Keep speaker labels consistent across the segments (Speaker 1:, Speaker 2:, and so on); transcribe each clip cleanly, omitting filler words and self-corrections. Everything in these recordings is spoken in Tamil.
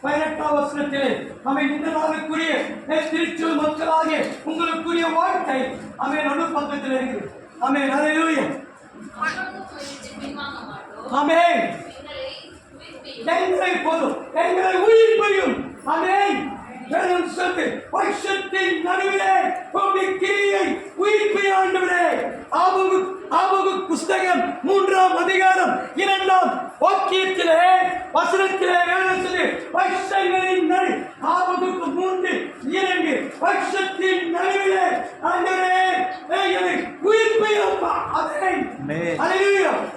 Speaker 1: 18ஆம் வசனத்திலே இந்த நாளுக்குரிய திருச்சூர் மக்களாகிய உங்களுக்குரிய வாழ்க்கை நடு பக்கத்தில் இருக்குது. ஹல்லேலூயா. ஆமென். எங்களை போதும், எங்களை உயிர்ப்பையும் வருஷத்தின் நடுவிலே கிரியை உயிர்ப்பை ஆண்டவரே. ஆபகுக் புஸ்தகம் 3ஆம் அதிகாரம் 2ஆம் வாக்கியத்திலே வசனத்திலே வேதத்திலே வருஷங்களின் நடு ஆபகுக்கு 3:2 வருஷத்தின் நடுவிலே ஆண்டவரே உயிர்ப்பை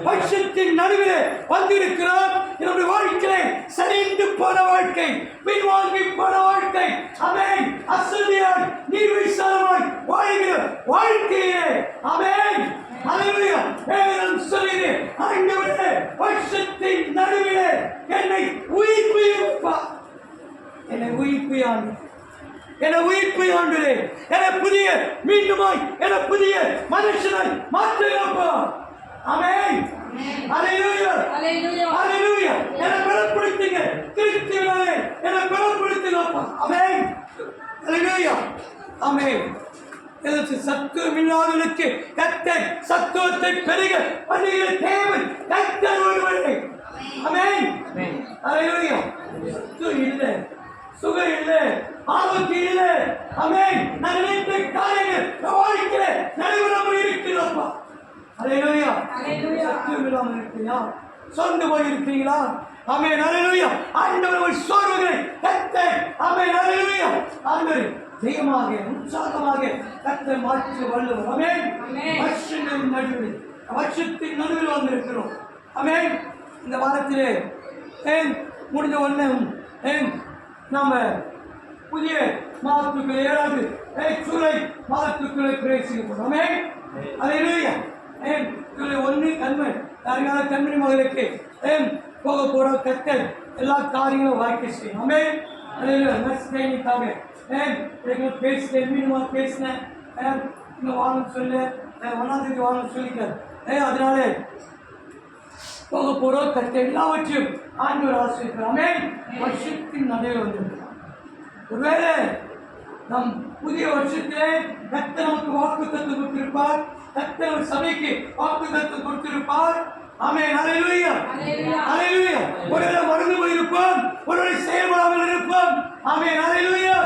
Speaker 1: வருஷத்தின் நடுவிலே வந்திருக்கிறார். என்னுடைய வாழ்க்கை சரிந்து போன வாழ்க்கை, பின்வாங்கி போன வாழ்க்கை, அசதியாய் நீர்விசாலமாய் வாழ்கிற வாழ்க்கையே வருஷத்தின் நடுவிலே என்னை உயிர்ப்பிப்பா, என்னை உயிர்ப்பியாண்டு, என உயிர்ப்பை ஆண்டுரே, என புதிய மீண்டுமாய் என புதிய மனுஷனாய் மாற்றுகிறப்பா. ஆமென். ஹல்லேலூயா. ஹல்லேலூயா. என பலப்படுத்துங்க கிறிஸ்துவினாலே, என பலப்படுத்துங்கப்பா. ஆமென். ஹல்லேலூயா. ஆமென். இதற்கு சத்துவமில்லாதவனுக்கு கர்த்தர் சத்துவத்தை பெருக பண்ணுகிற தேவன் கர்த்தர் ஒருவரே. ஆமென். ஹல்லேலூயா. இல்லை, சுகம் இல்லை, ஆரோக்கியம் இல்லை. நான் நினைத்த காரியங்கள் வாழ்க்கையில நடைபெறாமல் இருக்கிறப்பா. ஹல்லேலூயா. சத்துவம் இல்லாமல் இருக்கீங்களா? சொந்து போய் இருக்கீங்களா? ஹல்லேலூயா. ஆண்டவர் சோர்வுகளை கர்த்தர் ஹல்லேலூயா ஆண்டவர் ஜெயமாக உற்சாகமாக கர்த்தர் மாற்றி வல்லவர். வருஷங்களின் நடுவில், வருஷத்தின் நடுவில் வந்திருக்கிறோம். இந்த வாரத்திலே முடிஞ்ச உடனே நாம புதிய மாதத்துக்கு 7வது ஜூலை மாதத்துக்குள்ளே பிரவேசிக்கப்படும். ஹல்லேலூயா. ஜூலை 1 கண்மணி மகளுக்கு போக போற கர்த்தர் எல்லா காரியங்களும் வாழ்க்கை செய்யும். பேசினேன், மீனுமா பேசினேன், இன்னும் வாங்கன்னு சொல்லு, 1ஆம் தேதி வாங்கன்னு சொல்லிட்டார். அதனால போக போறோம் கர்த்தர் எல்லாவற்றையும் ஆண்டவர் ஆசீர்வதிக்கிறார். வருஷத்தின் நடுவில் வந்திருக்கிறார். ஒருவேளை நம் புதிய வருஷத்திலே கர்த்தர் நமக்கு வாக்குத்தத்தம் கொடுத்திருப்பார், கர்த்தர் சபைக்கு வாக்குத்தத்தம் கொடுத்திருப்பார். ஹல்லேலூயா. ஹல்லேலூயா. ஒருவேளை மறந்து போயிருப்போம், ஒருவேளை செயல்படாமல் இருப்போம். ஹல்லேலூயா.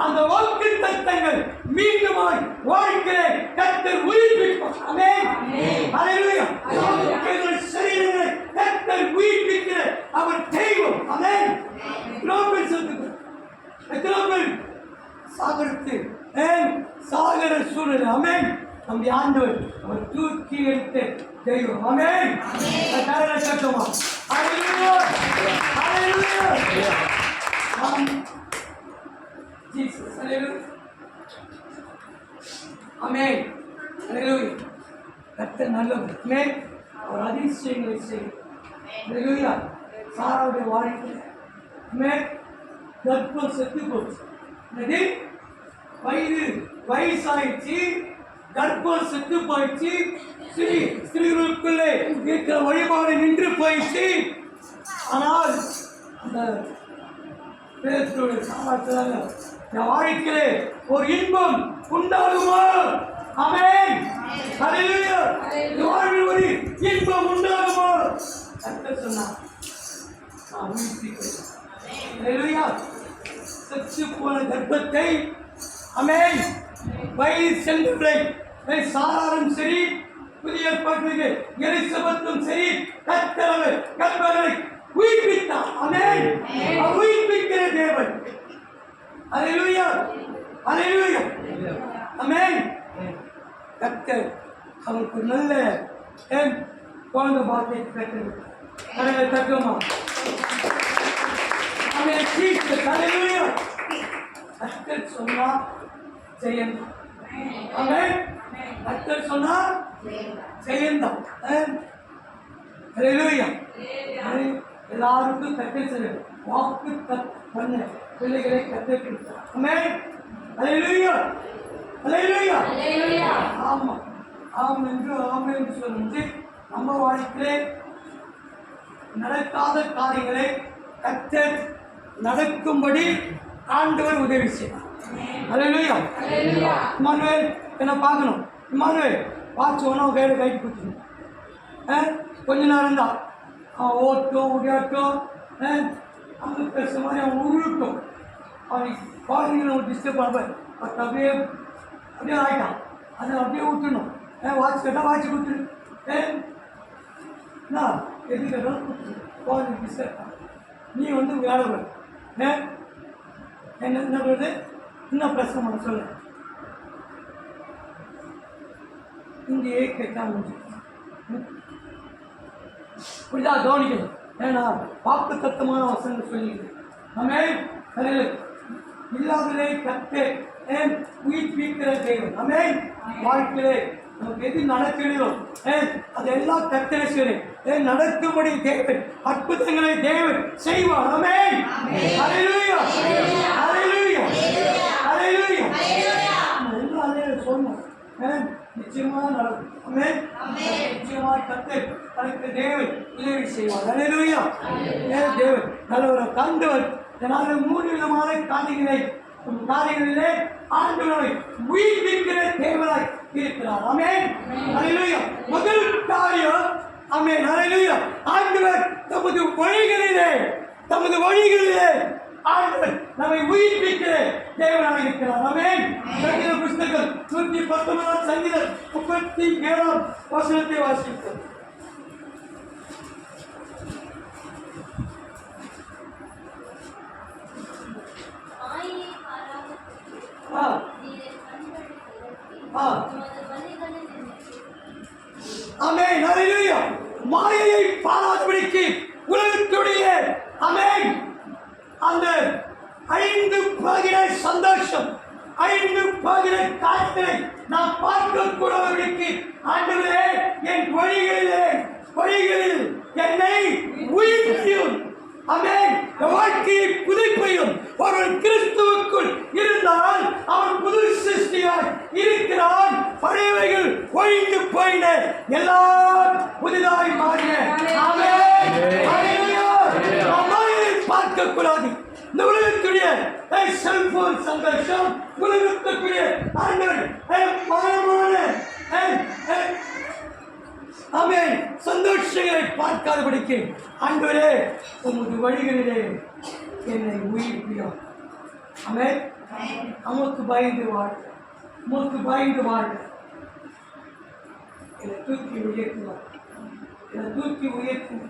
Speaker 1: அந்த வாக்குத்தத்தங்கள் மீண்டுமாய் வாழ்க்கையை கர்த்தர் உயிர்ப்பிப்பார். ஹல்லேலூயா. சரீரங்களை கர்த்தர் உயிர்ப்பிக்கிற அவர் தெய்வம். சாகர சூழ்நிலை நம்முடைய ஆண்டவர் அவர் தூக்கி எடுத்த தெய்வம். கர்த்தர் நல்லவர். அவர் அதிசயங்களை செய்யும். சாராவுடைய வாழ்க்கை கர்ப்பம் செத்து போச்சு, வயசாயிடுச்சு, கர்ப்பம் செத்து போயிடுச்சு, ஸ்திரீகளுக்குள்ளே இருக்கிற வழிபாடு நின்று போயிடுச்சு. ஆனால் அந்த வாழ்க்கையிலே ஒரு இன்பம் உண்டாகுமா? ஹல்லேலூயா. வாழ்வில் ஒரு இன்பம் உண்டாகுமா? கர்த்தர் சொன்னார், செத்து போன கர்ப்பத்தை வயது சென்றவர்களை சாராரும் சரி, புதிய ஏற்பாட்டிற்கு எலிசபெத்தும் சரி, கர்த்தர் கர்ப்பங்களை உயிர்ப்பித்தார். உயிர்ப்பிக்கிற தேவன். ஹல்லேலூயா. ஹல்லேலூயா. கர்த்தர் அவருக்கு நல்ல குழந்தை பாக்கியத்தை பெற்று தக்குமா. கர்த்தர் சொன்னா செய்யணும். கர்த்தர் சொன்னா செய்யணும். எல்லாருக்கும் கர்த்தர் செய்ய வாக்கு பண்ண பிள்ளைகளை கர்த்தர் கொடுத்தார். ஆமா ஆம் என்று ஆமை என்று சொல்லும்போது நம்ம வாழ்க்கையிலே நடக்காத காரியங்களை கர்த்தர் நடக்கும்படி ஆண்டவர் உதவி செய்வார். அல்லேலூயா. இம்மானுவேல் என்ன பார்க்கணும். இம்மானுவேல் பார்த்து ஒன்றா கையில் கைட்டு கொடுத்துருங்க. கொஞ்ச நேரம் தான் அவன் ஓட்டும் உடையாட்டும் அந்த பேசுகிற மாதிரி அவன் உருட்டும். அவன் குழந்தைங்களை டிஸ்டர்ப் பண்ண பட் அப்படியே ஆகிட்டான். அதை அப்படியே விட்டுணும். வாட்ச் கேட்டால் வாட்ச் கொடுத்துரு. எது கேட்டாலும் கொடுத்துரு. குழந்தை டிஸ்டர்ப் பண்ண நீ வேலை என்ன பண்ணுறது. இன்னும் பிரச்சனை பண்ண சொல்ல இங்கேயே கேட்டால் இப்படிதான் கவனிக்கணும். ஏன்னா வாக்கு தத்துவமான வசனங்கள் சொல்லிக்கிறேன். நம்ம கரையில் இல்லாதலே கற்று உயிர்ப்பிக்கிற தேவன். நம்ம வாழ்க்கையிலே நமக்கு எது நடக்கிறதோ அதெல்லாம் கத்தனை செய்கிறேன் நடக்கும்படி தேவன் அற்புதங்களை தேவன் செய்வார். ஆமென். ஹல்லேலூயா. ஹல்லேலூயா. ஹல்லேலூயா. எல்லாம் அதே சொல்லணும். நிச்சயமாக நடக்கும். ஆமென். நிச்சயமாக கத்தர் தனக்கு தேவன் உதவி செய்வார். ஹல்லேலூயா. தேவன் நல்லவரை கண்டவர். இதனால 3 விதமான காரியங்களிலே ஆண்டவரை உயிர்ப்பிக்கிற தேவனாய் இருக்கிறார். ஆமென். ஹல்லேலூயா. முதல் காரியம் ஆமென். ஹல்லேலூயா. ஆண்டவர் தமது வழிகளிலே ஆண்டவர் நம்மை உயிர்ப்பிக்கிற தேவனாக இருக்கிறார். ஆமென். சங்கீத புஸ்தகம் 119 சங்கீதம் 37 வசனத்தை வாசிப்போம். ஆமென். ஹல்லேலூயா. மாயையை பாராதபடிக்கு உலகத்துடைய ஆமென் அந்த 5 பகிர சந்தோஷம் 5 பகிர காரியங்களை நாம் பார்க்கக்கூடாதபடிக்கு ஆண்டவரே என் வழிகளில் என்னை உயிர்ப்பியும் ஆமென் வாழ்க்கையை புதுப்பியும். ஒருவன் கிறிஸ்துவுக்குள் இருந்தால் அவன் புது சிருஷ்டியாய் இருக்கிறான். பழையவைகள் ஒழிந்து போயின, எல்லாம் புதிதாய் மாறின. ஆமென். ஹல்லேலூயா. பார்க்க கூடாது. இந்த உலகத்துடைய செல்போன் சந்தோஷம், உலகத்துக்குரிய மாயமான ஆமென் சந்தோஷங்களை பார்க்காதபடிக்கு ஆண்டவரே உமது வழிகளிலே என்னை உயிர்ப்பியும். ஆமென். உமக்கு பயந்து வாழ், உமக்கு பயந்து வாழ். என்னை தூக்கி உயர்த்தும்.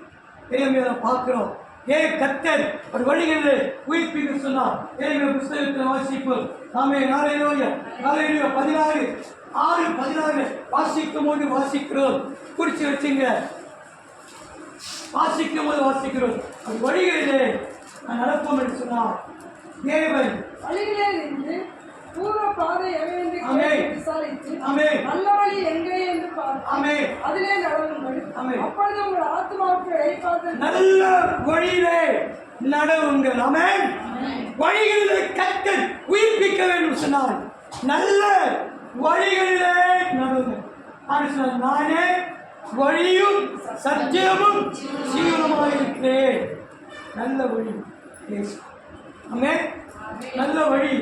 Speaker 1: மேல பார்க்கிறோம். கர்த்தர் ஒரு வழிகளில் உயிர்ப்பிக்க சொன்னார். புஸ்தகத்தில் வாசிப்போம். ஆமென். ஹல்லேலூயா. ஹல்லேலூயா. 16 வாசிக்கும் போது வாசிக்கிறோம். குறிச்சு வச்சுங்க. வாசிக்கும் போது வாசிக்கிறோம். அது வழிகளிலே நான் நடப்போம் என்று சொன்னார். தேவன்
Speaker 2: வழிகளிலே நின்று பூர்வ பாதை எவையென்று விசாரித்து நல்ல வழி எங்கே என்று பார்த்து அதிலே நடவுங்கள். அப்பொழுது உங்கள் ஆத்மாவுக்கு இளைப்பாறுதல். நல்ல
Speaker 1: வழியிலே நடவுங்கள். ஆமென். வழிகளிலே கர்த்தர் உயிர்ப்பிக்க வேண்டும் சொன்னார். நல்ல வழிகளிலே நடவுங்கள். நானே வழியும் சத்தியமும் ஜீவனுமாயிருக்கிறேன். நல்ல வழி. ஆமென். நல்ல வழி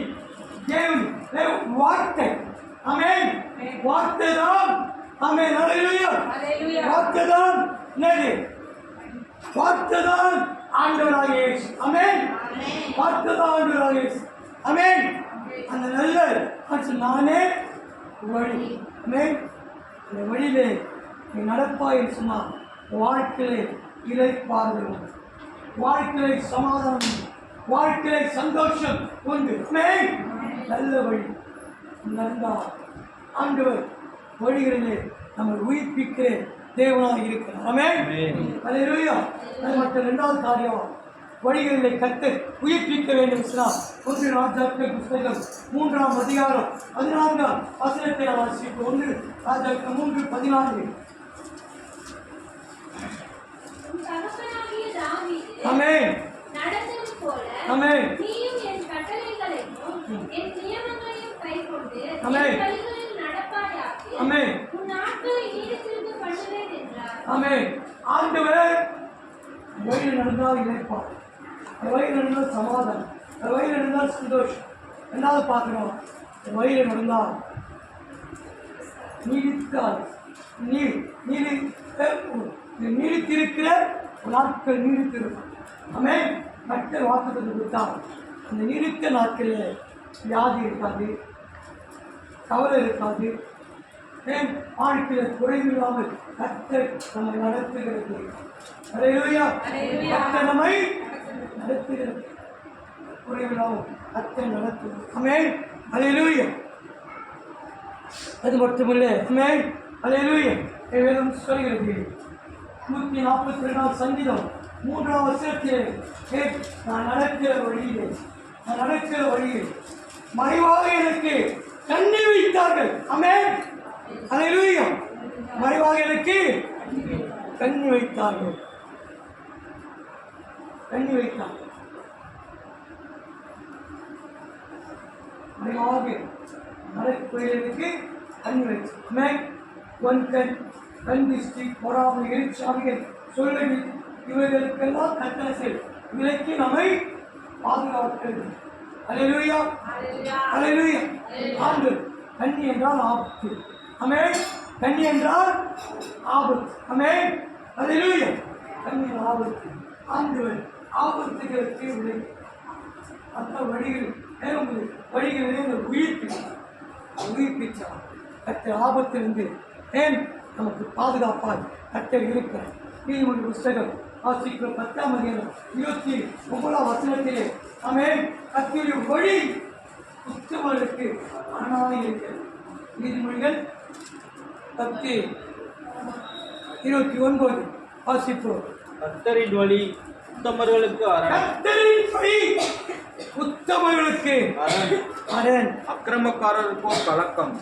Speaker 1: வார்த்தை. ஆமென். வார்த்தை தான். ஆமென். ஹல்லேலூயா. வார்த்தை தான் என்னது? வார்த்தை தான் ஆண்டவராக இயேசு. ஆமென். வார்த்தை தான் ஆண்டவராக இயேசு. ஆமென். அந்த நல்ல நானே வழி. ஆமென். அந்த வழியிலே நீ நடப்பாய் என்று சொன்னால் வாழ்க்கையிலே இளைப்பாறுதல், வாழ்க்கையிலே சமாதானம், வாழ்க்கையிலே சந்தோஷம் உண்டு. ஆமென். நல்ல வழி நடந்தால் ஆண்டவர் வழிகளிலே நம்ம உயிர்ப்பிக்கிற தேவனாக இருக்கிறார். ஆமென். ஹல்லேலூயா. அது மட்டும் 2வது காரியம் வழிகளிலே கர்த்தர் உயிர்ப்பிக்க வேண்டும். 1 ராஜாக்கள் புஸ்தகம் 3ஆம் அதிகாரம் 14ஆம் வசனத்தை வாசிப்போம். 1 ராஜாக்கள் 3:14. ஆமென். ஆமென். ஆண்டவர் வழியில் நடந்தால் இழைப்பார். அந்த வழியில் நடந்தால் சமாதானம், அந்த வழியில் நடந்தால் சந்தோஷம். ரெண்டாவது பார்க்கணும், அந்த வழியில் நடந்தால் நீடித்தால் நீடித்திருக்கிற நாட்கள் நீடித்திருக்கும். ஆமென். மக்கள் வாக்குறுதி கொடுத்தால் அந்த நீடித்த நாட்களில் வியாதி இருக்காது, கவலை இருக்காது, வாழ்க்கையில் குறைவில்லாமல் கர்த்தர் நம்மை நடத்துகிறது. அல்லேலூயா. கர்த்தர் நம்மை நடத்துகிறது, குறைவில்லாமல் கர்த்தர் நடத்துகிறது. ஆமென். அல்லேலூயா. அது மட்டுமில்லை. ஆமென். அல்லேலூயா. வேதம் சொல்கிறது 142 சங்கீதம் 3ஆம் வசனத்திலே, நான் நடக்கிற வழியில் மறைவாக எனக்கு கண்ணி வைத்தார்கள். ஆமென். அல்லேலூயா. மறைவாக எனக்கு கண்ணி வைத்தார்கள். மறைவாக நடப்பதற்கு கண்ணி வைத்தார். ஆமென். கண் திருஷ்டி, பொறாமை, எரிச்சாமிகள், சொல்லி இவர்களுக்கெல்லாம் கட்டளை விலக்கி நம்மை பாதுகாக்கிறது. அல்லேலூயா. அல்லேலூயா. ஆண்டு கண்ணி என்றால் ஆபத்து. ஆமென். கண்ணி என்றால் ஆபத்து. ஆமென். அல்லேலூயா. கண்ணி ஆபத்து. ஆண்டவர் ஆபத்துகளுக்கு விலை அந்த வழிகளிலே உயிர்ப்பிச்சார். கர்த்தர் ஆபத்திலிருந்து நமக்கு பாதுகாப்பால் கர்த்தர் இருக்கிறார். நீதிமொழி புஸ்தகம் வாசிக்கிற 10ஆம் அதிகாரம் 29ஆம் வசனத்திலே, ஆமென், கர்த்தருடைய வழி உத்தமர்களுக்கு அரணாக இருக்கிறது. நீதிமொழிகள் 10:29 வாசிப்போம்.
Speaker 3: கர்த்தரின் வழி உத்தமர்களுக்கு அரண்,
Speaker 1: கர்த்தரின் வழி உத்தமர்களுக்கு அரண்,
Speaker 3: அக்கிரமக்காரருக்கோ கலக்கம்.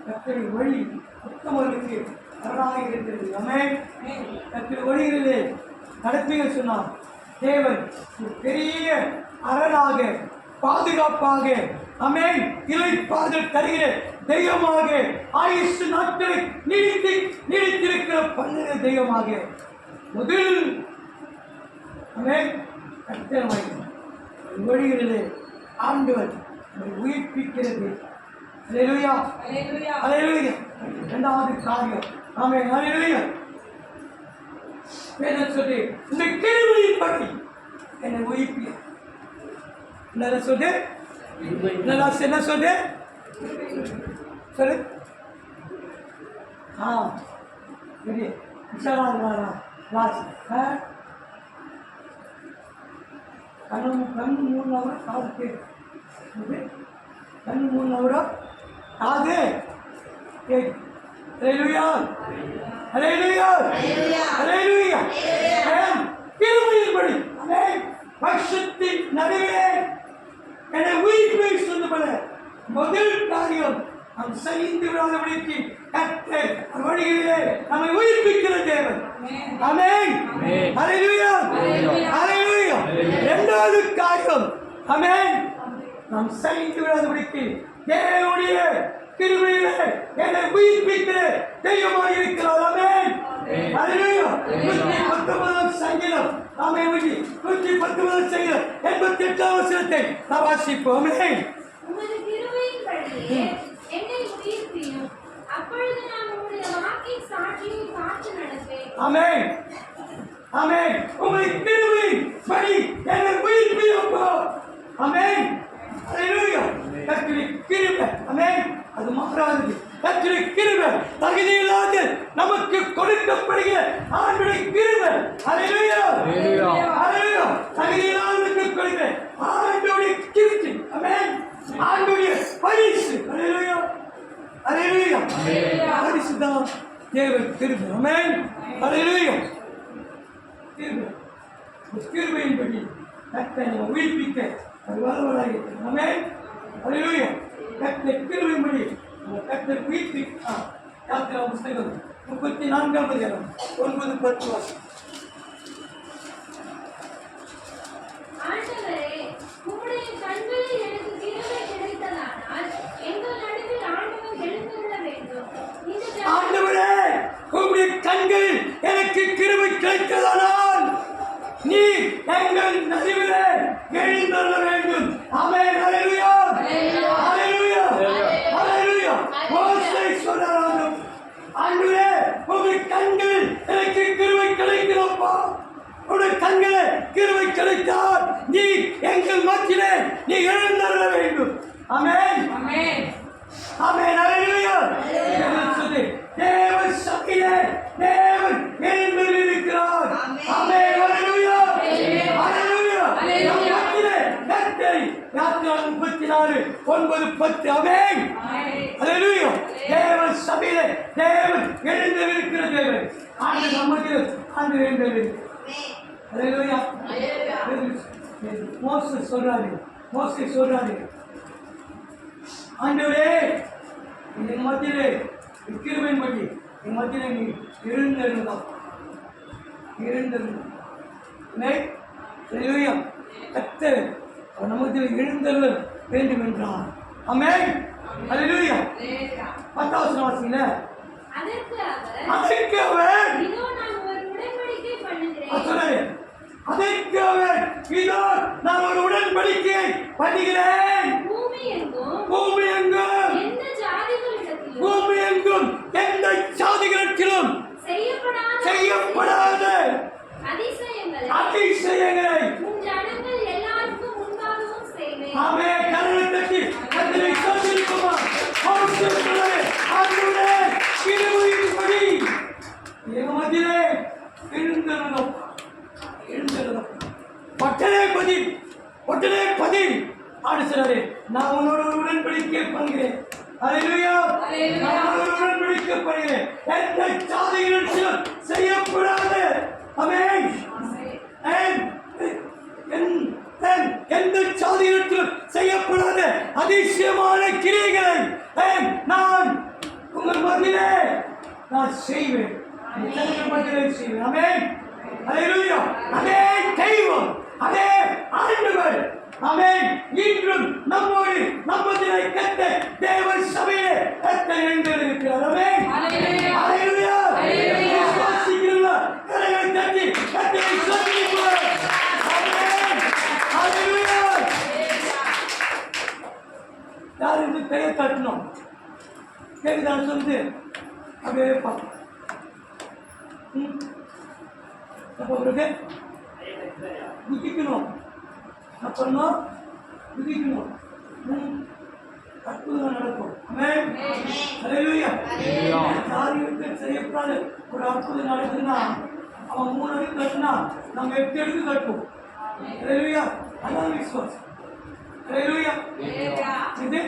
Speaker 1: கர்த்தரின் வழி உத்தமர்களுக்கு அரணாக இருக்கிறது. ஆமென். கர்த்தரின் வழிகளிலே நடத்துங்கள் சொன்னார். தேவன் ஒரு பெரிய அரணாக, பாதுகாப்பாக, ஆமென், இளைப்பாறுதல் தருகிற தெய்வமாக, ஆயுசு நாட்களை நீடித்திருக்கிற பண்ணுகிற தெய்வமாக முதல் ஆமென் கர்த்தர் வழிகளிலே ஆண்டவர் உயிர்ப்பிக்கிறது. அல்லேலூயா. அல்லேலூயா. இரண்டாவது காரியம், ஆமென், அல்லேலூயா. வேதம் சொல்லி இந்த கிருபையின் படி என்னை உயிர்ப்பி. என்ன சொல்லு? என்ன சொல்லு? சொல்லு. சரி, கண்ணு 3 ஹவர் காது கேட்கு. கண்ணு 3 ஹவர் காது கேட்கு. அல்லேலூயா. அல்லேலூயா. அல்லேலூயா. கிருபையின்படி ஆமென் வருஷத்தின் நடுவே என்னை உயிர்ப்பை சொன்னபோல முதல் காரியம் நாம் சரிந்து விடாதபடிக்கு கர்த்தர் வழிகளிலே நம்மை உயிர்ப்பிக்கிற தேவன். ஆமென். அல்லேலூயா. அல்லேலூயா. இரண்டாவது காரியம், ஆமென், நாம் சரிந்து விடாதபடிக்கு தேவனுடைய கிருபையிலே என்னை உயிர்ப்பிக்கிற தெய்வமாக இருக்கிறார். ஆமென். அல்லேலூயா. 119 சங்கீதம், ஆமென், 119 சங்கீதம் 88ஆம் வசனத்தை நாம் வாசிப்போம். ஆமென்.
Speaker 4: உமது கிருபையின்படியே என்னை உயிர்ப்பியும், அப்பொழுது நான் உம்முடைய வாக்கின் சாட்சியை காத்து நடப்பேன்.
Speaker 1: ஆமென். ஆமென். உம்முடைய கிருபையின்படி என்னை உயிர்ப்பியும். ஆமென். அல்லேலூயா. கர்த்தருடைய கிருபை, ஆமென், அது மாறாதது. கர்த்தருடைய கிருபை தகுதியில்லாத நமக்கு கொடுக்கப்படுகிற ஆண்டவருடைய கிருபை. அல்லேலூயா. அல்லேலூயா. தகுதியில்லாதவனுக்கு கொடுக்கிற ஆண்டவருடைய கிருபை. ஆமென். ஆண்டவருடைய பரிசு. அல்லேலூயா. அல்லேலூயா. பரிசுதான் தேவன் கிருபை. ஆமென். அல்லேலூயா. கிருபை, கிருபையின்படி கர்த்தரை உயிர்ப்பிக்க அது வரவராக இருக்கிறது. ஆமென். அல்லேலூயா. கர்த்தர் கிருபையின்படி கர்த்தர் உயிர்ப்பிக்க. யாத்திரா புஸ்தகம் 34ஆம் அதிகாரம் 9-10 வாசி.
Speaker 4: ஆண்டவரே, உம்முடைய கண்களில் எனக்கு கிருபை கிடைத்ததானால் எங்கள் நடுவில் ஆண்டவர் எழுந்தருள வேண்டும்.
Speaker 1: ஆண்டவரே, உம்முடைய கண்களில் எனக்கு கிருபை கிடைத்ததானால் நீ எங்கள் கண்களே கிருபை கிடைத்தால் நீ எங்கள் மத்தியிலே நீ எழுந்தருள வேண்டும். ஆமென் ஆமென் அல்லேலூயா. சொல்லு தேவ சபையிலே தேவன் எழுந்திருக்கிறார். ஆமென் அல்லேலூயா அல்லேலூயா. நம் மத்தியிலே கர்த்தர் யாத்திராகமம் 34:9-10 ஆமென் அல்லேலூயா. தேவ சபையிலே தேவன் எழுந்திருக்கிற தேவன் ஆண்டு நம்மத்தில் ஆண்டு எழுந்திருக்கிறார். அல்லேலூயா அல்லேலூயா. மோசே சொல்றாரு ஆண்டவரே என் மத்தியிலே கிருபையின் பற்றி என் மத்தியிலே நீ எழுந்தருளும். கர்த்தர் நம்மத்தில் எழுந்தருள வேண்டும் என்றார். ஆமென் அல்லேலூயா. 10வது வாசிங்க. அதற்கு அவர்
Speaker 4: இதோ நான் ஒரு உடன்படிக்கை பண்ணுகிறேன்.
Speaker 1: சொல்லுங்க. அதற்கு அவர் இதோ நான் ஒரு உடன்படிக்கை பண்ணுகிறேன்.
Speaker 4: பூமி எங்கும் எந்த
Speaker 1: ஜாதிகளிடத்திலும் செய்யப்படாத அதிசயங்களை
Speaker 4: உன் ஜனங்கள் எல்லாருக்கும் முன்பாகவும் செய்வேன்.
Speaker 1: ஆமென். கரங்களை தட்டி கர்த்தரை ஸ்தோத்திரிப்போமா. ஆண்டவரே ஆண்டவரே கிருபையின்படி எங்க மத்தியிலே எழுந்தருளும். ஒட்டனே பதில் ஆடு சொல்றாரு நான் உன்னோட உடன்படிக்கை பண்ணுகிறேன். அல்லேலூயா. நான் உன்னோட உடன்படிக்கை பண்ணுகிறேன். எந்த ஜாதிகளிடத்திலும் செய்யப்படாத ஆமென் எந்த ஜாதிகளிடத்திலும் செய்யப்படாத அதிசயமான கிரியைகளை நான் உங்கள் மத்தியிலே நான் செய்வேன். செய்வேன். ஆமென் அல்லேலூயா. அதே தெய்வம் அதே ஆண்டவர் ஆமென் இன்றும் நம்மோடு நம்மதிலே கர்த்தர் தேவ சபையிலே கர்த்தர் எழுந்திருக்கிறார். ஆமென் அல்லேலூயா. விசுவாசிக்கிறீர்களா? கரங்களை தட்டி கர்த்தரை ஸ்தோத்திரிப்போம். ஆமென் அல்லேலூயா. யாருக்கு கையை தட்டணும் கேட்குதான்னு சொல்லிட்டு அப்படியே பார்ப்போம். அப்போ அவருக்கு குதிக்கணும். அப்புறம் குதிக்கணும். அற்புதம் நடக்கும். ஆமென் அல்லேலூயா. காரியங்கள் செய்யப்படாத ஒரு அற்புதம் நடக்குதுன்னா அவன் 3 அடி கட்டினா நம்ம 8 அடிக்கு கட்டுவோம். அல்லேலூயா. அதான் விசுவாசம். அல்லேலூயா. இது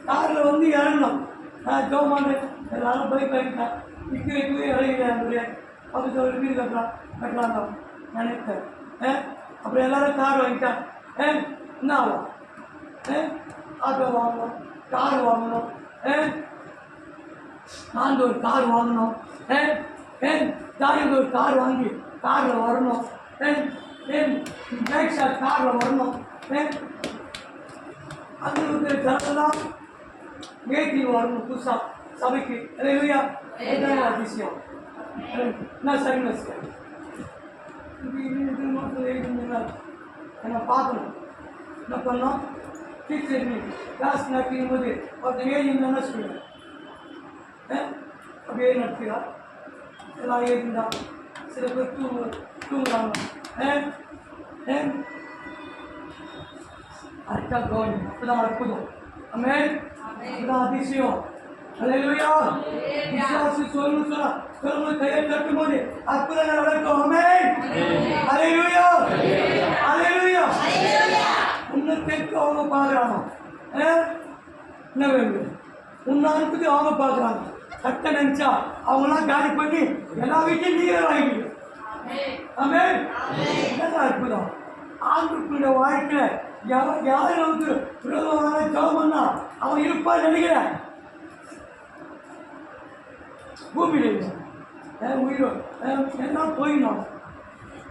Speaker 1: காரில் வந்து இறங்கணும். நான் ஜோம் பண்ணுறேன் எல்லாரும் பைக் ஆகிட்டேன் விற்கிறதுக்கு இறங்கிறேன். பக்கத்து ஒரு வீடு கட்டலாம் நினைத்தேன். அப்புறம் எல்லாரும் கார் வாங்கிட்டேன். என்ன ஆகும்? ஆட்டோ வாங்கணும், கார் வாங்கணும், நான் ஒரு கார் வாங்கணும், தாரிக்கு ஒரு கார் வாங்கி காரில் வரணும், பைக் ஷாட் காரில் வரணும். அது ஒரு ஜனலாம் ஏற்றி வரணும் புதுசாக சபைக்கு. அல்லேலூயா. இதுதான் அதிசயம். நான் சரிங்க சார் என்னை பார்க்கணும். என்ன பண்ணோம்? டீச்சர் கிளாஸ் நடக்கும் போது ஒருத்தர் ஏறி என்ன சொல்லுவேன் அப்படியே நடத்துகிறா. எல்லாம் ஏறிந்தா சில பேர் தூங்குறாங்க. அதுதான் கவனம். அப்பதான் அற்புதம். ஆமென். அதுதான் அதிசயம். அல்லேலூயா. விசுவாசி சொல்லும்போது கையை தட்டும்போது அற்புதங்கள் நடக்கும். ஆமென் அல்லேலூயா அல்லேலூயா. உன்னை கேட்க அவங்க பார்க்குறாங்க. என்ன வேணும்? உன்னை அனுப்பி அவங்க பார்க்குறாங்க. கட்ட நினச்சா அவங்களாம் காலி பண்ணி எல்லா வீட்டையும் நீங்களே வாங்கிக்கணும். ஆமென். இதுதான் அற்புதம். ஆண்டுக்குள்ள வாழ்க்கையில் யாரும் வந்து விரோதமான ஜோமன்னா அவன் இருப்பான்னு நினைக்கிறேன். பூமியில் உயிரோடு எல்லாம் போயிடணும்.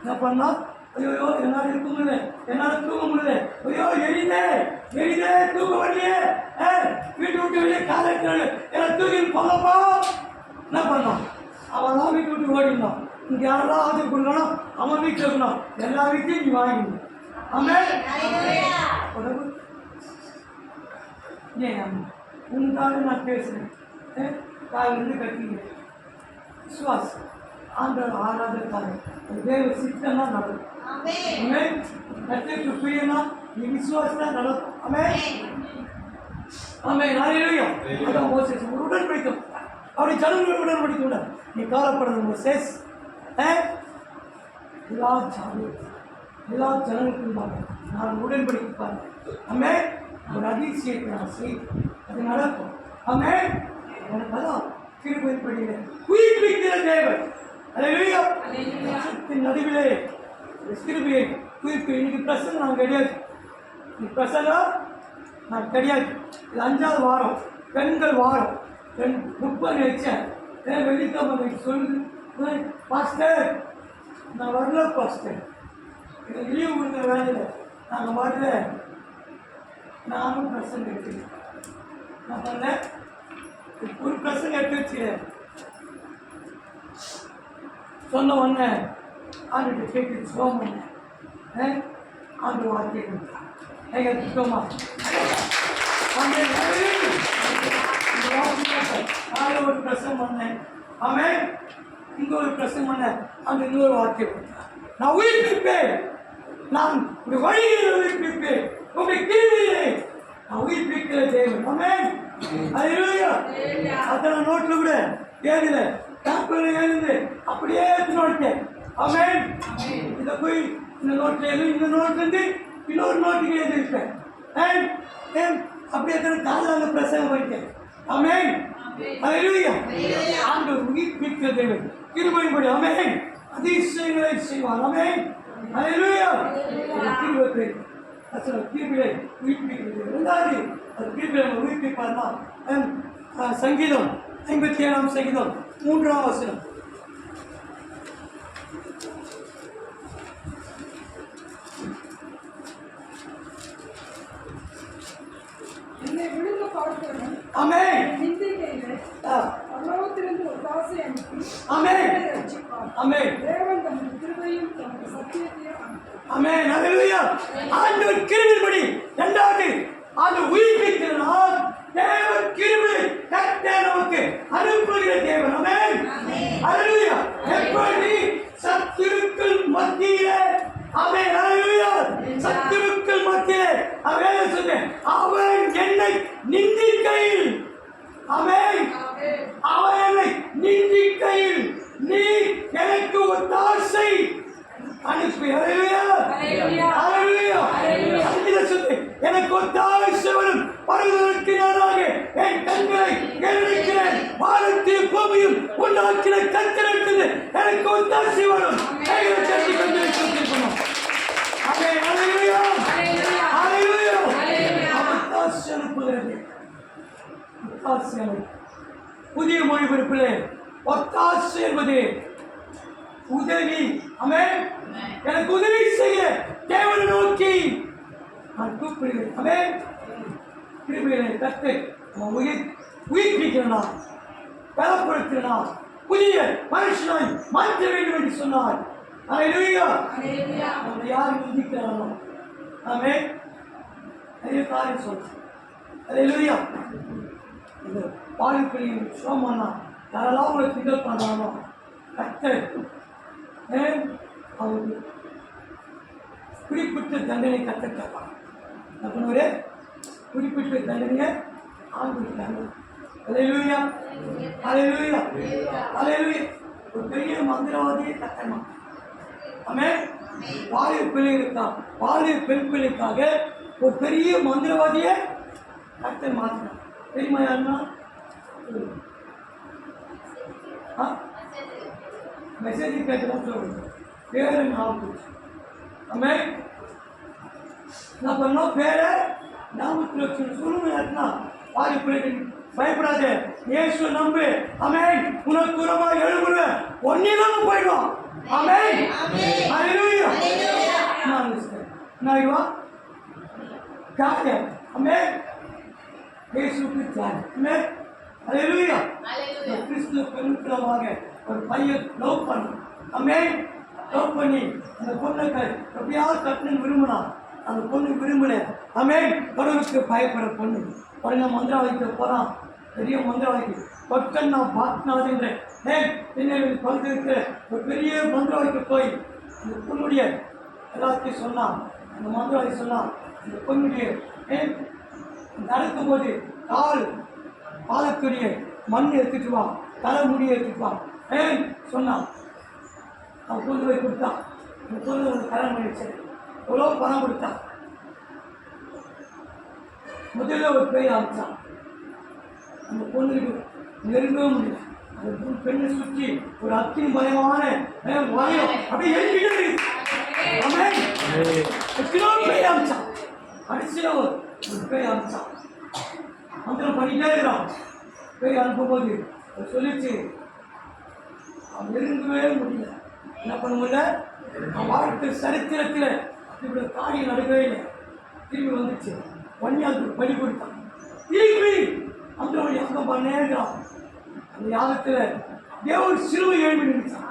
Speaker 1: என்ன பண்ணோம்? ஐயோ என்னால் இருக்க முடியல, என்னால் தூங்க முடியல, ஐயோ எரிதே தூங்க வரலையே, வீட்டு விட்டு வெளியே காலையில் எல்லாம் தூக்கிட்டு போங்கப்பா. என்ன பண்ணோம்? அவெல்லாம் வீட்டு விட்டு ஓடிடணும். இங்கே யாரெல்லாம் ஆதரவு கொடுக்கணும் அவன் வீட்டில் இருக்கணும். எல்லா வீட்டையும் நீ வாங்கிடணும். ஆமென். ஏன் உங்களுக்காக நான் பேசுகிறேன். காலிலிருந்து கட்டிக்கிறேன். விசுவாசம் ஆண்டவர் ஆராதனை தேவ சித்தம்னா நடக்கும். ஆமென். கர்த்தருக்கு பிரியமா நீ விசுவாசத்தா நடக்கும். ஆமென். ஆமென். ஹalleluya. அதான் மோசேஸ் ஒரு உடன்படிக்கை. அவருடைய ஜனங்களோடு உடன்படிக்கை உண்டு. நீ கவலைப்படாத மோசேஸ். எல்லா ஜனங்களுக்கும் நான் உடன்படிக்கை பாருங்க. ஆமென். ஒரு அதிசயத்தை நான் செய்வேன். அது நடக்கும். ஆமென். எனக்கு அதான் கிருபையின்படியே உயிர்ப்பிக்கிற தேவன். ஹalleluya. சத்தின் நடுவிலே கிருபையை உயிர்ப்பு. இன்னைக்கு பிரசங்கம் நான் கிடையாது. இன்னைக்கு பிரசங்கம் நான் கிடையாது. இது 5வது வாரம் பெண்கள் வாரம். பெண் 30 வச்சேன். வெள்ளிக்கிழமை சொல்லுது பாஸ்டர் நான் வரல பாஸ்டர், எனக்கு லீவு கொடுத்த வேலையில் நாங்கள் வரல. நானும் பிரசங்கம் எடுத்துக்கிறேன். நான் பண்ணேன் ஒரு பிரசங்கம் எடுத்து வச்சுக்கிறேன். சொன்ன உடனே ஆண்டு கேட்டு சோம் பண்ணேன். ஆண்டு வார்த்தை கொடுத்தான். எங்கள் சுத்தமா அதில் ஒரு பிரசங்கம் பண்ணேன். ஆமென். இங்கே ஒரு பிரசங்கம் பண்ணேன். அந்த இன்னொரு வார்த்தை கொடுத்தான். நான் உயிர்ப்பிப்பேன். நான் ஒரு வழியில் உயிர்ப்பிப்பேன். உங்களுடைய கிருபையிலே நான் உயிர்ப்பிக்கிற தேவன். ஆமென். ஹalleluya. அத்தனை நோட்டில் கூட ஏதுல டாப்பில் எழுந்து அப்படியே நோட்டேன். ஆமென். இதை போய் இந்த நோட்டில் எழுதி இந்த நோட்லேருந்து இன்னொரு நோட்டுக்கு எழுதியிருப்பேன். அப்படியே காலால பிரசங்கம் பண்ணிட்டேன். ஆமென். ஹalleluya. ஆண்டவர் உயிர்ப்பிக்கிற தேவன். கிருபையின்படி ஆமென் அதிசயங்களை செய்வார். ஆமென். ஹalleluya. கிருபை கிருபையை உயிர்ப்பிக்கிறது. 2வது அது கிருபையை உயிர்ப்பிப்பார்னா சங்கீதம் 57 சங்கீதம் 3ஆம் வசனம்.
Speaker 2: என்னை விழுங்க பார்க்கிறவன்
Speaker 1: ஆமென்.
Speaker 2: நிந்திக்கையிலே பரலோகத்திலிருந்து ஒரு தாசை அனுப்பி
Speaker 1: ஆமென்.
Speaker 2: என்னை ரட்சிப்பார்.
Speaker 1: ஆமென்.
Speaker 2: தேவன் தமது கிருபையும் தமது சத்தியத்தையும் அனுப்புவார்.
Speaker 1: ஆமென். ஹalleluya. ஆண்டவர் கிருபையின்படி 2வது ஆண்டு உயிர்ப்பிக்கிறார். தேவன் கிருபை கர்த்தர் நமக்கு அனுப்புகிற தேவன். ஆமென். ஹalleluya. எப்படி சத்துருக்கள் மத்தியிலே ஆமென். ஹalleluya. சத்துருக்கள் மத்தியிலே அவன் சொன்னேன் அவன் என்னை நிந்திக்கையில் ஆமென் அவன் என்னை நிந்திக்கையில் நீ எனக்கு ஒத்தாசை அனுப்பி. ஹalleluya. ஹalleluya. ஹalleluya. சொல்லு எனக்கு ஒத்தாசை வரும் பரலோகத்திற்கு நேராக என் கண்களை ஏறெடுக்கிறேன். வானத்தையும் பூமியும் உண்டாக்கின கர்த்தருக்கு எனக்கு ஒத்தாசை வரும். கைகளை தட்டி கொண்டு சொல்லிக்கணும். ஆமென். ஹalleluya. ஹalleluya. ஒத்தாசை அனுப்புகிறது. ஒத்தாசை புதிய மொழிபெயர்ப்பிலே ஒத்தாசை என்பது உதவி. ஆமென். எனக்கு உதவி செய்ய தேவனை நோக்கி நான் கூப்பிடுகிறேன். ஆமென். கிருபையிலே கர்த்தர் உயிர்ப்பிக்கிறனா பலப்படுத்தினா புதிய மனுஷனாய் மாற்ற வேண்டும் என்று சொன்னார். ஹalleluya. நம்ம யார் நிந்திக்கிறானோ ஆமென் நிறைய காரியம் சொல்றேன். ஹalleluya. இந்த பாலிப்பிரியும் சோமனா யாரெல்லாம் உங்களை கிண்டல் பண்ணானோ கர்த்தர் அவருக்கு குறிப்பிட்ட தண்டனை கற்றுக்கலாம். அப்படின்னே குறிப்பிட்ட தண்டனையை ஆண்டுட்டாங்க. ஹalleluya. ஹalleluya. ஹalleluya. ஒரு பெரிய மந்திரவாதியை கட்டணும். ஆமென். வாலிப பிள்ளைகளுக்காக வாலிப பெண் பிள்ளைக்காக ஒரு பெரிய மந்திரவாதியை கட்ட மாற்றினான். தெரியுமா யாருன்னா மெசேஜ் கேட்கலாம் சொல்லுங்க. பேரு ஞாபகம். ஆமென். நான் பண்ணோம் பேரை ஞாபகத்தில் வச்சு சொல்லுங்க. வாரி பிள்ளைகள் பயப்படாதே, இயேசு நம்பு. ஆமென். உனக்கு குறமா எழுப்புவேன், ஒன்னிலும் போயிடுவான். ஆமென். ஹalleluya. நான் காரியம். ஆமென். இயேசுக்கு ஜான். ஆமென். ஹalleluya. கிறிஸ்து பெருமிதமாக ஒரு பையன் லவ் பண்ண. ஆமென். லவ் பண்ணி அந்த பொண்ணை எப்படியாவது கட்டணும்னு விரும்பினான். அந்த பொண்ணு விரும்பல. ஆமென். கடவுளுக்கு பயப்பட பொண்ணு உடனே மந்திரவாதிக்கு போகிறான். பெரிய மந்திரவாதிக்கு பட்டன் நான் பார்த்தனாதுன்றேன் என்ன பகுதி இருக்கிற ஒரு பெரிய மந்திரவாதிக்கு போய் அந்த பொண்ணுடைய எல்லாத்தையும் சொன்னான். அந்த மந்திரவாதி சொன்னான், இந்த பொண்ணுடைய நடக்கும்போது கால் பாதத்துடைய மண் எடுத்துட்டு வா, தலைமுடியை எடுத்துட்டு வா சொன்னான். அவன் கொண்டு போய் கொடுத்தான். அந்த பொண்ணு ஒரு கல்யாணம் பண்ணிச்சு. எவ்வளோ பணம் கொடுத்தான். முதல்ல ஒரு பேய் ஆரம்பிச்சான். அந்த பொண்ணுக்கு நெருங்கவே முடியல. அந்த பெண்ணை சுற்றி ஒரு அத்தி பயமான வளையம் அப்படியே எழுதிக்கிட்டு பேய் ஆரம்பிச்சான். கடைசியில் ஒரு பேய் ஆரம்பிச்சான். மந்திரம் பண்ணிட்டே இருக்கிறான். பேய் அனுப்பும்போது சொல்லிச்சு, அவன் நெருங்கவே முடியல. என்ன பண்ண முடியல? அவன் வாழ்க்கை சரித்திரத்தில் இப்படி காரியம் நடக்கவே இல்லை. திரும்பி வந்துச்சு. வன்னியாவுக்கு பலி கொடுத்தான். திரும்பி அந்த ஒரு யாகம் பண்ணே இருக்கிறான். அந்த யாகத்தில் தேவன் சிலுவை எழுப்பி நினைச்சான்.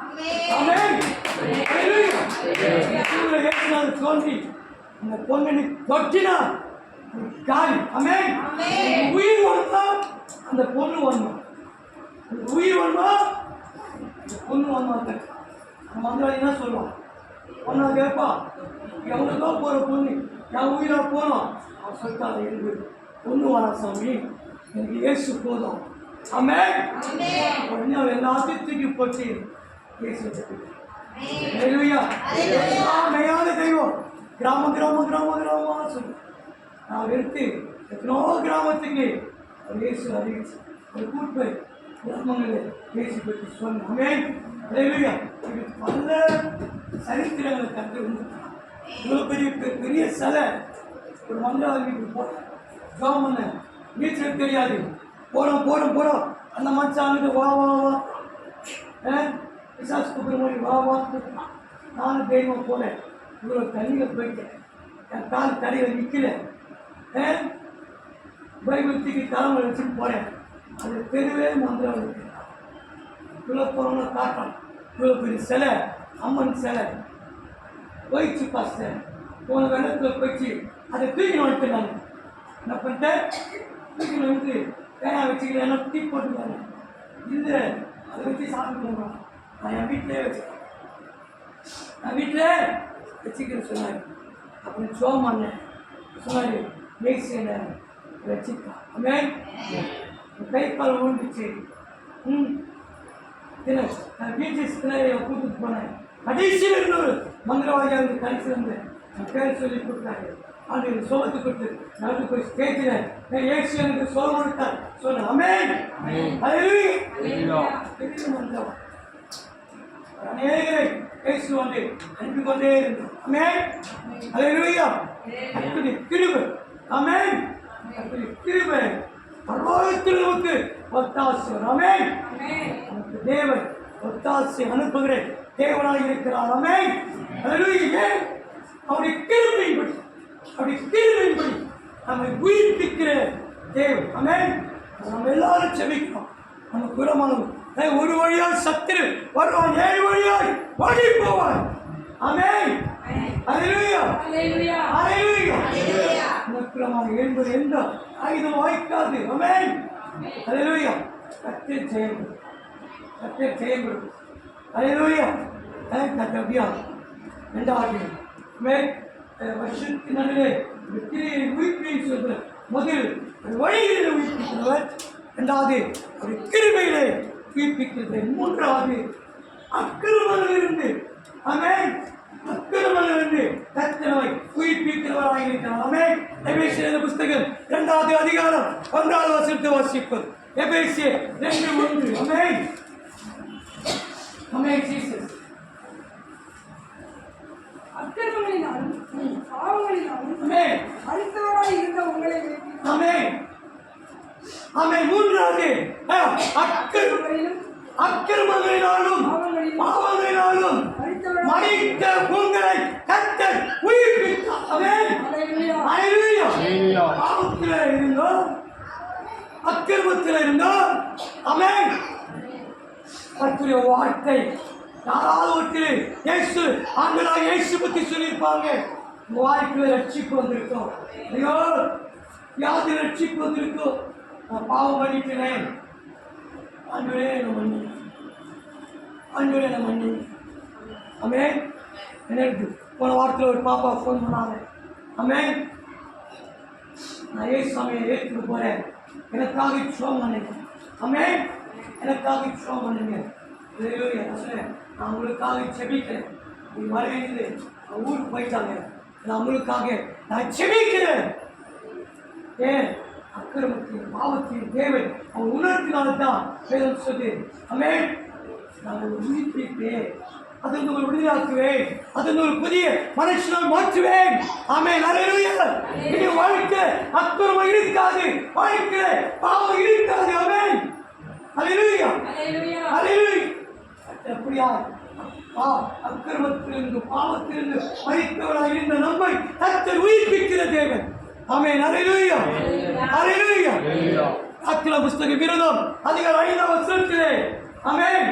Speaker 1: தோன்றி அந்த பொண்ணு தொட்டினா காலி. உயிர் ஒன்றா அந்த பொண்ணு ஒன்றா, உயிர் ஒன்றா அந்த பொண்ணு ஒன்றா. அந்த மந்திரம் என்ன சொல்லுவான்? பொண்ணா கேட்பா, எவ்வளோதோ போகிற பொண்ணு என் உயிராக போனோம். அவன் சொல்லிட்டான், எனக்கு பொண்ணு வரா சாமி, எனக்கு இயேசு போதும். உடனே அவன் எல்லாத்தையும் தூக்கி போட்டு இயேசு மெய்யான தெய்வம். கிராமம் கிராமம் கிராமம் கிராமம் சொல்லு. நான் எடுத்து எத்தனோ கிராமத்துக்கு ஒரு இயேசு அறிவிச்சு ஒரு கூட்டு கிராமங்களில் இயேசு பற்றி சொன்னேன். பல சரித்திரங்களை கற்று வந்துட்டான். இவ்வளோ பெரிய பெரிய சிலை ஒரு மந்திரவாதிக்கு போட்டேன். ஜோமன்ன நீச்சல் தெரியாது. போகிறோம் போகிறோம் போகிறோம். அந்த மனுஷானுக்கு வா வா வா விசாஸ் கூப்பிட்ற மாதிரி வா வா கூப்பிட்டான். நானும் தெய்வம் போனேன். இவ்வளோ தண்ணியில் போயிட்டேன். என் கால் தடையில் நிற்கல. பைபிள் தூக்கி தலைமை வச்சுட்டு போனேன். அது தெருவே மந்திரம் இருக்கு. இவ்வளோ போனோம்னா காட்டம். இவ்வளோ பெரிய சிலை, அம்மன் சிலை போயிடுச்சு. பாஸ்டர் போன வெள்ளத்தில் போயிடுச்சு. அதை தூக்கி வந்துட்டு நான் என்ன பண்ணிட்டேன்? தூக்கி வந்து தேங்காய் வச்சுக்கிறேன். என்ன டீ போட்டுக்காங்க இல்லை, அதை வச்சு சாப்பிட்டு போகணும். நான் என் வீட்டிலே வச்சுக்கிறேன். நான் வீட்டிலே வச்சுக்கிறேன் சொன்னார். அப்புறம் சோமானேன் சொன்னார், மேய்ச்சியை வச்சுருக்கான். கை கால் விழுந்துச்சு. நான் பீச்சஸ் கூப்பிட்டு போனேன். கடைசியில் இன்னொரு மந்திரவாதியாக இருந்து கடைசியில் இருந்து என் பேர் சொல்லி கொடுத்தாரு. அது சோகத்து கொடுத்து நடந்து போய் ஸ்டேஜில் ஏசு எனக்கு சோகம் கொடுத்தார் சொன்னேன். அநேகரை பேசி வந்து அனுப்பி கொண்டே இருந்தோம். கிருபை கிருபை பரவாயில்லை ஒத்தாசை. நமக்கு தேவன் ஒத்தாசை அனுப்புகிற தேவனாக இருக்கிறார். அவருடைய கிருபையின்படி அப்படி கிருபையின்படி நம்மை உயிர்ப்பிக்கிற தேவன். நம்ம எல்லாரும் செபிக்கிறோம். நம்ம குரமானது ஒரு வழியால் சத்துரு வருவான், 7 வழியால் ஓடி போவான். என்பது எந்த ஆயுதம் வாய்க்காது. கத்தர் செயல்படும், கத்தர் செயல்படும். கத்தபியா 2வது வருஷத்தின் நடுவே வெற்றியை உயிர்ப்பின்னு சொல்ற முதல் வழிகளில் உயிர்ப்பிக்கிறவர், 2வது ஒரு கிருபையிலே உயிர்ப்பிக்கிறது, 3வது அக்கிரமங்களிலிருந்து அக்கிரமங்களிலிருந்து கர்த்தரை உயிர்ப்பிக்கிறவராக இருக்கிறார். எபேசியர் புஸ்தகம் 2வது அதிகாரம் 1வது வசனத்தை வாசிப்பது. எபேசியர் 2:1.
Speaker 2: அக்கிரமங்களினாலும் பாவங்களினாலும் அழித்தவராய் இருந்த உங்களை
Speaker 1: மூன்றாவது அக்கிரமங்களினாலும் பாவங்களினாலும் மனித உங்களை கர்த்தர் உயிர்ப்பித்தார். பாவத்தில் இருந்தோம், அக்கிரமத்தில் இருந்தோம். கர்த்தருடைய வார்த்தை யாராவது ஒருத்தர் இயேசு ஆண்களாக இயேசு பற்றி சொல்லியிருப்பாங்க. உங்கள் வாழ்க்கையில் ரட்சிப்பு வந்திருக்கோம். ஐயோ யாரு ரட்சிப்பு வந்திருக்கோம், நான் பாவம் பண்ணிக்கிறேன், ஆண்டவரே என்ன மன்னி, ஆண்டவரே என்ன மன்னி. என்னது போன வாரத்தில் ஒரு பாப்பா ஃபோன் பண்ணாங்க, ஆமென் நான் சாமியை ஏற்றுட்டு போகிறேன், எனக்காக ஷோம் பண்ணுங்க, ஆமென் எனக்காக ஷோம் பண்ணுங்க. நான் உங்களுக்காக செபிக்கிறேன். நீ வரவேண்டியது ஊருக்கு போயிட்டாங்க, நான் உங்களுக்காக நான் செபிக்கிறேன். ஏன் அக்கிரமத்தின் பாவத்தின் தேவை அவன் உணர்த்தினால்தான் வேதம் சொல்லு, ஆமென் நான் உயிர்ப்பிப்பேன், அதில் உங்களை விடுதலாக்குவேன், அதில் ஒரு புதிய மனுஷனால் மாற்றுவேன். ஆமென் அல்லேலூயா. இனி வாழ்க்கை அக்கிரமம் இருக்காது, வாழ்க்கை பாவம் இருக்காது. ஆமென் அல்லேலூயா அல்லேலூயா. அப்படியா அக்கிரமத்திலிருந்து பாவத்திலிருந்து மரித்தவராக இருந்த நம்மை கர்த்தர் உயிர்ப்பிக்கிற தேவன். ஆமென் அல்லேலூயா அல்லேலூயா. ஆத்திர புஸ்தக விரோதம் அதிகாரம் 5ஆம் வசனத்திலே ஆமென்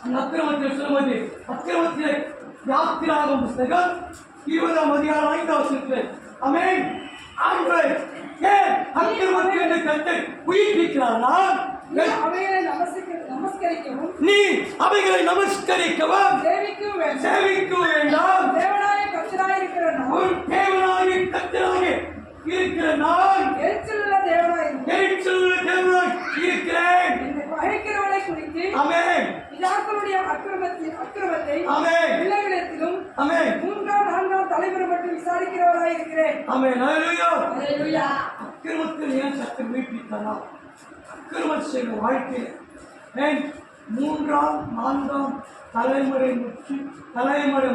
Speaker 1: அந்த அக்கிரமத்தில் சொல்லுவது, அக்கிரமத்திலே யாத்திராகம புஸ்தகம் 20ஆம் அதிகாரம் 5ஆம் வசனத்திலே ஆமென் ஆண்டவர் ஏன் அக்கிரமத்திலிருந்து கர்த்தர் உயிர்ப்பிக்கிறார்னா
Speaker 2: அவைகளை நமஸ்கரிக்கவும்
Speaker 1: நீ அவைகளை நமஸ்கரிக்கவும் சேவிக்கவும் வேண்டாம்.
Speaker 2: தேவனாய கர்த்தராய் இருக்கிற நான்,
Speaker 1: உன் தேவனாகிய கர்த்தராக இருக்கிற நான்
Speaker 2: எரிச்சலுள்ள தேவனாய்
Speaker 1: இருக்கிறேன்.
Speaker 2: என்னை பகைக்கிறவனை குறித்து
Speaker 1: ஆமென்
Speaker 2: பிதாக்களுடைய அக்கிரமத்தை
Speaker 1: ஆமென்
Speaker 2: பிள்ளைகளிடத்திலும்
Speaker 1: ஆமென்
Speaker 2: 3ஆம் 4ஆம் தலைமுறை மட்டும் விசாரிக்கிறவராய் இருக்கிறேன்.
Speaker 1: ஆமென் அல்லேலூயா.
Speaker 2: அல்லேலூயா.
Speaker 1: அக்கிரமத்தில் ஏன் சத்தம் மீட்பித்தானா? அக்கிரமம் செய்த வாழ்க்கையில் 3ஆம் 4ஆம் தலைமுறை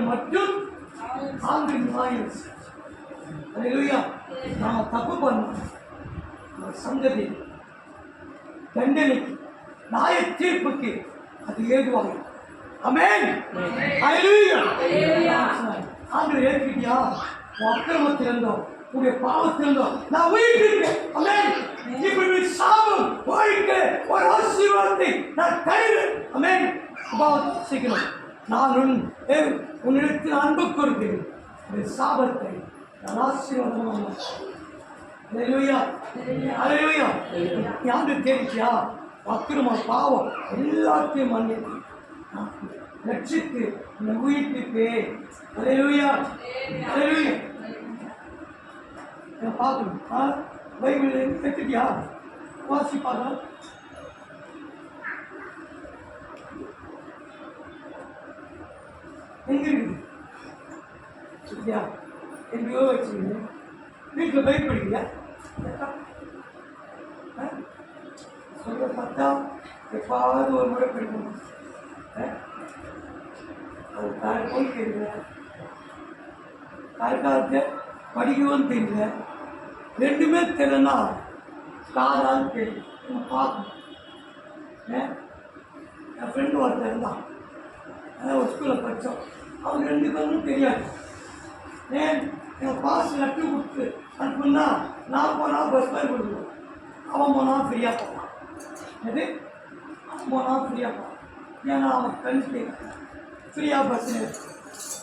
Speaker 1: மட்டும் ஆண்டு நியாயம். அல்லேலூயா. நாம தப்பு பண்ணோம், நம்ம சந்ததி தண்டனைக்கு நியாய தீர்ப்புக்கு அது ஏதுவாக. ஆமென் அல்லேலூயா. ஆண்டு ஏற்கிட்டியா? உன் அக்கிரமத்தில் இருந்தோம், உடைய பாவத்தில் இருந்தோம் நான் உயிர்ப்பிக்கிறேன். ஆமென். இப்படி சாபம் வாழ்க்கை ஒரு ஆசீர்வாதத்தை நான் தருவேன். ஆமென். செய்கிறோம். நான் உன்னிடத்தில் அன்பு கொடுக்கிறேன், இந்த சாபத்தை நான் ஆசீர்வாதமாக. அல்லேலூயா அல்லேலூயா. யாரு தெரிஞ்சியா? அக்கிரம பாவம் எல்லாத்தையும் மன்னித்து ரட்சித்து இந்த உயிர்ப்பிப்பேன். அல்லேலூயா அல்லேலூயா. பார்க்கணும். பைபிள் எடுத்துட்டியா? வாசிப்பாங்க. எங்க இருக்குது? சரியா? எங்கேயோ வச்சுக்கீங்க. வீட்டில் பைக் படிக்கலையா? சொல்ல பார்த்தா எப்பாவது ஒரு முறை படிக்கணும். அது போய் தெரியல, யாருக்காவது படிக்கவும் தெரியல, ரெண்டுமே தெரியலன்னா காதால் தெரியும். பார்க்கணும். என் ஃப்ரெண்டு ஒருத்தர் இருந்தான், ஒரு ஸ்கூலில் படித்தோம். அவங்க 2 பேரும் தெரியாது. என் பாஸ் லட்டு கொடுத்து அனுப்புனா நான் போனால் பஸ் பேர் கொடுக்கணும், அவன் போனால் ஃப்ரீயாக போவான். எது அவன் போனால் ஃப்ரீயாக போவான். ஏன்னா அவன் ஃப்ரெண்ட்ஸ் ஃப்ரீயாக பஸ்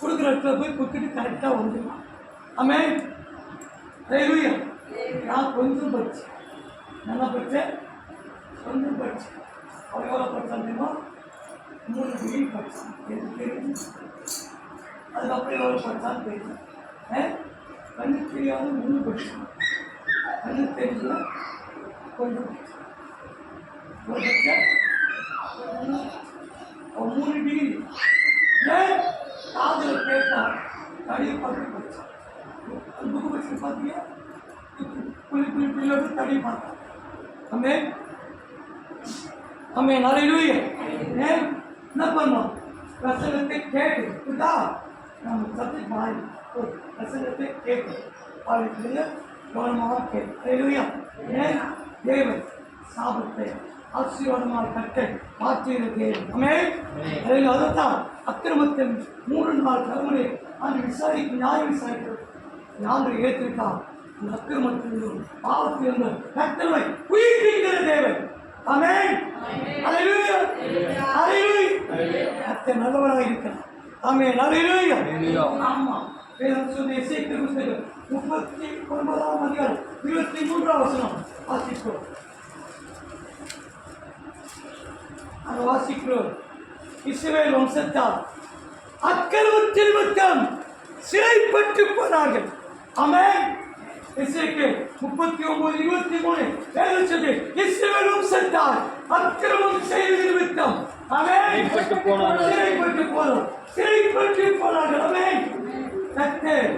Speaker 1: கொடுக்குற இடத்துல போய் கொடுத்துட்டு கரெக்டாக வந்துடுவான். ஆமென் அல்லேலூயா. நான் கொஞ்சம் படித்தேன், நல்லா படித்தேன், கொஞ்சம் படித்தேன். அவன் எவ்வளோ படித்தான் தெரியுமா? 3 டிகிரி படித்தான். எனக்கு தெரியும். அதுக்கப்புறம் எவ்வளோ படித்தான்னு தெரியும். கண்ணு தெரியாத 3 படித்தான். கண்ணு தெரியல கொஞ்சம் படித்தேன். அவன் 3 டிகிரி காதில் கேட்டான், தடியை பார்த்து படித்தான். புக்கு படிச்சு பார்த்தியா? பிள்ளையோட தடியை பார்த்தான். ஆமென் ஆமென் அல்லேலூயா. என்ன பண்ணோம்? பிரசங்கத்தை கேட்டுதா? நம்ம சத்து மாறி பிரசங்கத்தை கேட்டு வாழ்க்கையில் கவனமாக கேட்டு. அல்லேலூயா. தேவன் சாபத்தை ஆசீர்வாதமாக கட்ட மாற்றுகிற தேவன். ஆமென் அல்லேலூயா. அதுதான் அக்கிரமத்தின் 3-4 தலைமுறை அந்த விசாரிக்கும் நியாயம் விசாரிக்கிறது. யாரு ஏற்றிருக்கா? அந்த அக்கிரமத்திலிருந்தும் பாவத்திலிருந்தும் கர்த்தரை உயிர்ப்பிக்கிற தேவன். ஆமென் அல்லேலூயா அல்லேலூயா. கர்த்தர் நல்லவராக இருக்கிறார். ஆமென் அல்லேலூயா. ஆமா. வேதம் சொல்லுது, எசேக்கியேல் புத்தகம் 39ஆம் அதிகாரம் 23ஆம் வசனம் வாசிக்கிறோம். அந்த வாசிக்கிறோம். இஸ்ரவேல் வம்சத்தார் அக்கிரமத்தின் நிமித்தம் சிறைப்பட்டு போனார்கள். ஆமென். எசேக்கியேல் 39:23 வேதம் சொல்லுது, இஸ்ரவேல் வம்சத்தார் அக்கிரமம் செய்த நிமித்தம் ஆமென்
Speaker 3: சிறைப்பட்டு போனார்கள்.
Speaker 1: சிறைப்பட்டு போனார்கள். ஆமென். கர்த்தர்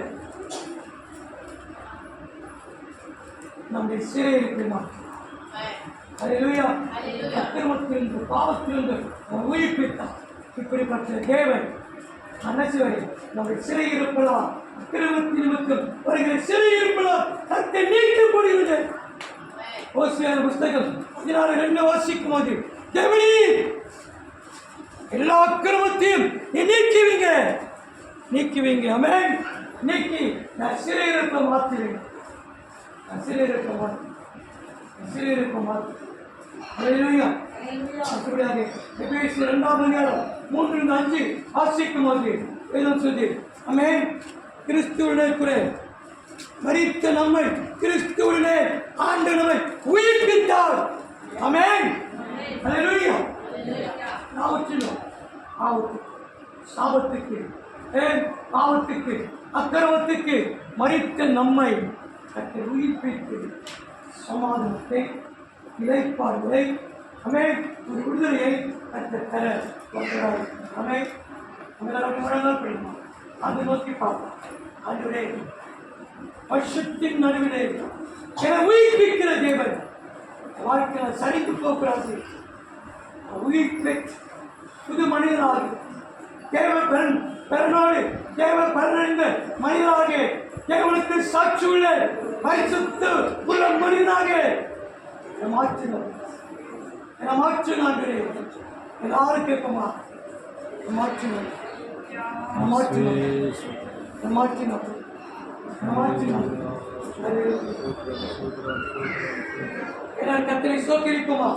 Speaker 1: நம்மை சிறையிருக்கிறார். அல்லேலூயா. அக்கிரமத்திலிருந்து பாவத்திலிருந்து நம்மை உயிர்ப்பித்தார். இப்படிப்பட்ட தேவன் அனசுவரை நம்மை சிறையிருப்பதா அக்கிரமத்தின் நிமித்தம் வருகிற சிறையிருப்பதா கர்த்தர் நீக்கப்படுகிறது. ஓசியாவின் புஸ்தகம் 16:2 வாசிக்கும் போது தேவனே எல்லா அக்கிரமத்தையும் நீக்குவீங்க. ஆமென். நீக்கி நான் சிறையிருப்ப மாற்றுவீங்க. சிறையிருப்ப மாற்று. அல்லேலூயா. அப்படியாக எபேசியர் 2:3-5 வாசிக்கும் போது வேதம் சொல்லி ஆமென். கிறிஸ்துவுடனே கூட மரித்த நம்மை கிறிஸ்துவுடனே ஆண்டு நம்மை உயிர்ப்பித்தார். ஆமென். அல்லேலூயா. சாபத்துக்கு பாவத்துக்கு அக்கிரமத்துக்கு மரித்த நம்மை கர்த்தர் உயிர்ப்பித்து சமாதானத்தை இளைப்பாறுதலை ஆமென் ஒரு விடுதலையை கர்த்தர் தர வந்தார். ஆமென். மரங்கள் படிமா அதை நோக்கி பார்ப்போம். ஆண்டவரே வருஷத்தின் நடுவிலே என உயிர்ப்பிக்கிற தேவன் வாழ்க்கையில் சரிந்து போகிறாரு. உயிர்ப்பை புது மனிதனாக தேவ பெருநாடு தேவ பெருந்த மனிதனாக தேவனுக்கு சாட்சி உள்ள பரிசுத்த உள்ள மனிதனாக மாற்றினாங்க. எல்லாரும் கேட்போமா? மாற்றினாங்க. கத்தனை சோக்கிருக்குமா?